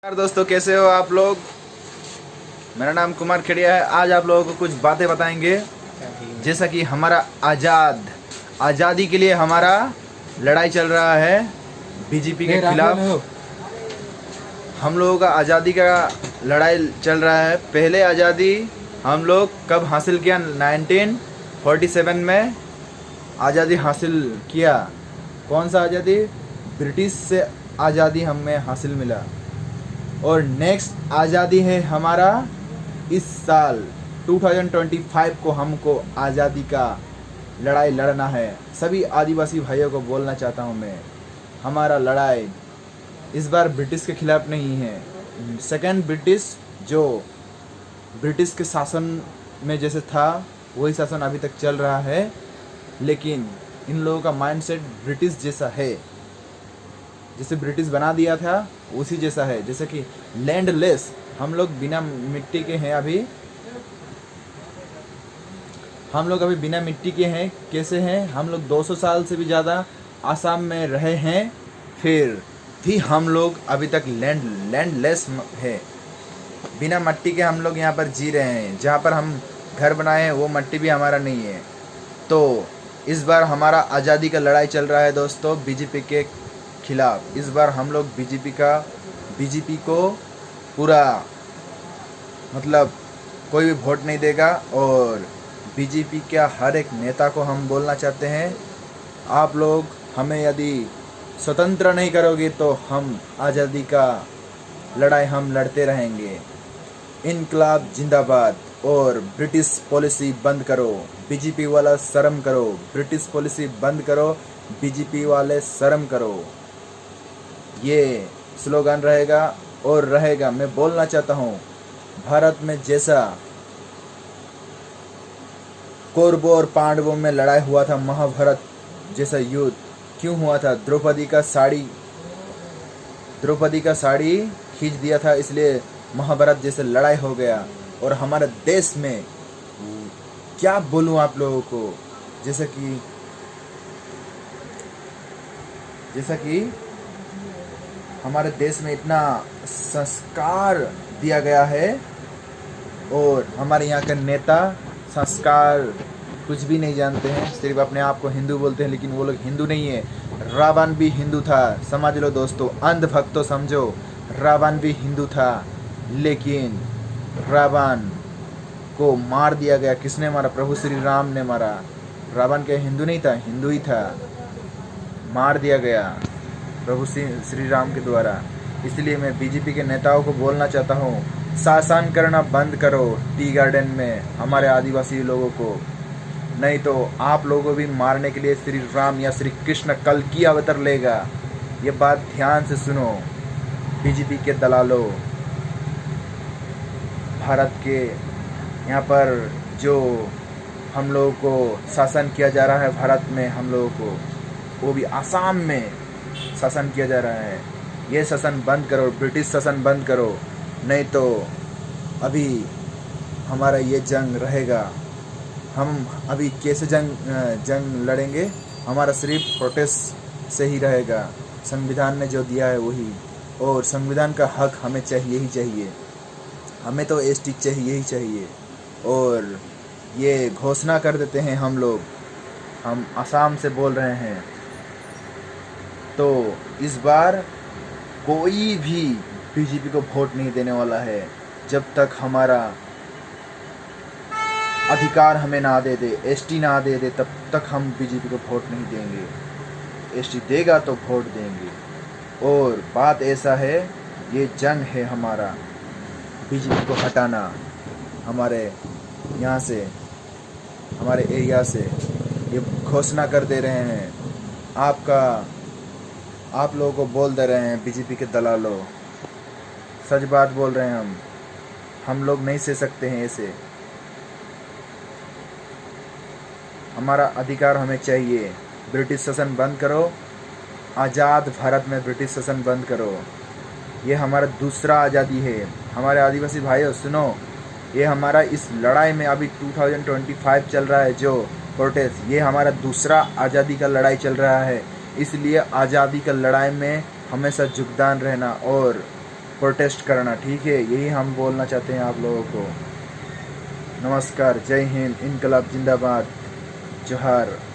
यार दोस्तों, कैसे हो आप लोग। मेरा नाम कुमार खेड़िया है। आज आप लोगों को कुछ बातें बताएंगे। जैसा कि हमारा आज़ादी के लिए हमारा लड़ाई चल रहा है बीजेपी के खिलाफ। हम लोगों का आज़ादी का लड़ाई चल रहा है। पहले आज़ादी हम लोग कब हासिल किया? 1947 में आज़ादी हासिल किया। कौन सा आज़ादी? ब्रिटिश से आज़ादी हमें हासिल मिला। और नेक्स्ट आज़ादी है हमारा इस साल 2025 को हमको आज़ादी का लड़ाई लड़ना है। सभी आदिवासी भाइयों को बोलना चाहता हूँ मैं, हमारा लड़ाई इस बार ब्रिटिश के खिलाफ नहीं है। सेकंड ब्रिटिश, जो ब्रिटिश के शासन में जैसे था वही शासन अभी तक चल रहा है, लेकिन इन लोगों का माइंडसेट ब्रिटिश जैसा है। जैसे ब्रिटिश बना दिया था उसी जैसा है। जैसे कि लैंडलेस, हम लोग बिना मिट्टी के हैं। हम लोग अभी बिना मिट्टी के हैं। कैसे हैं? हम लोग 200 साल से भी ज़्यादा आसाम में रहे हैं, फिर भी हम लोग अभी तक लैंडलेस है। बिना मिट्टी के हम लोग यहाँ पर जी रहे हैं। जहाँ पर हम घर बनाए हैं वो मिट्टी भी हमारा नहीं है। तो इस बार हमारा आज़ादी का लड़ाई चल रहा है दोस्तों बीजेपी के खिलाफ। इस बार हम लोग बीजेपी को पूरा मतलब कोई भी वोट नहीं देगा। और बीजेपी का हर एक नेता को हम बोलना चाहते हैं, आप लोग हमें यदि स्वतंत्र नहीं करोगे तो हम आज़ादी का लड़ाई हम लड़ते रहेंगे। इनकलाब जिंदाबाद। और ब्रिटिश पॉलिसी बंद करो, बीजेपी वाला शर्म करो। ब्रिटिश पॉलिसी बंद करो, बीजेपी वाले शर्म करो। ये स्लोगन रहेगा और रहेगा। मैं बोलना चाहता हूँ, भारत में जैसा कौरवों और पांडवों में लड़ाई हुआ था, महाभारत जैसा युद्ध क्यों हुआ था? द्रौपदी का साड़ी खींच दिया था, इसलिए महाभारत जैसे लड़ाई हो गया। और हमारे देश में क्या बोलूँ आप लोगों को, जैसा कि हमारे देश में इतना संस्कार दिया गया है और हमारे यहाँ के नेता संस्कार कुछ भी नहीं जानते हैं। सिर्फ अपने आप को हिंदू बोलते हैं, लेकिन वो लोग हिंदू नहीं है। रावण भी हिंदू था, समझ लो दोस्तों। अंधभक्त तो समझो, रावण भी हिंदू था, लेकिन रावण को मार दिया गया। किसने मारा? प्रभु श्री राम ने मारा। रावण के हिंदू नहीं था, हिंदू ही था, मार दिया गया प्रभु श्री राम के द्वारा। इसलिए मैं बीजेपी के नेताओं को बोलना चाहता हूँ, शासन करना बंद करो टी गार्डन में हमारे आदिवासी लोगों को, नहीं तो आप लोगों को भी मारने के लिए श्री राम या श्री कृष्ण कल की अवतार लेगा। ये बात ध्यान से सुनो बीजेपी के दलालों। भारत के यहाँ पर जो हम लोगों को शासन किया जा रहा है, भारत में हम लोगों को, वो भी आसाम में शासन किया जा रहा है। ये शासन बंद करो, ब्रिटिश शासन बंद करो, नहीं तो अभी हमारा ये जंग रहेगा। हम अभी कैसे जंग लड़ेंगे? हमारा सिर्फ प्रोटेस्ट से ही रहेगा। संविधान ने जो दिया है वही, और संविधान का हक हमें चाहिए ही चाहिए। हमें तो एसटी चाहिए ही चाहिए। और ये घोषणा कर देते हैं हम आसाम से बोल रहे हैं। तो इस बार कोई भी बीजेपी को वोट नहीं देने वाला है जब तक हमारा अधिकार हमें ना दे दे, एसटी ना दे दे, तब तक हम बीजेपी को वोट नहीं देंगे। एसटी देगा तो वोट देंगे। और बात ऐसा है, ये जंग है हमारा बीजेपी को हटाना हमारे यहाँ से, हमारे एरिया से। ये घोषणा कर दे रहे हैं, आप लोगों को बोल दे रहे हैं बीजेपी के दलालों। सच बात बोल रहे हैं हम लोग नहीं सह सकते हैं ऐसे। हमारा अधिकार हमें चाहिए। ब्रिटिश शासन बंद करो, आज़ाद भारत में ब्रिटिश शासन बंद करो। ये हमारा दूसरा आज़ादी है। हमारे आदिवासी भाइयों सुनो, ये हमारा इस लड़ाई में अभी 2025 चल रहा है जो प्रोटेस्ट, ये हमारा दूसरा आज़ादी का लड़ाई चल रहा है। इसलिए आज़ादी का लड़ाई में हमेशा योगदान रहना। और प्रोटेस्ट करना, ठीक है? यही हम बोलना चाहते हैं आप लोगों को। नमस्कार, जय हिंद, इनकलाब जिंदाबाद, जोहार।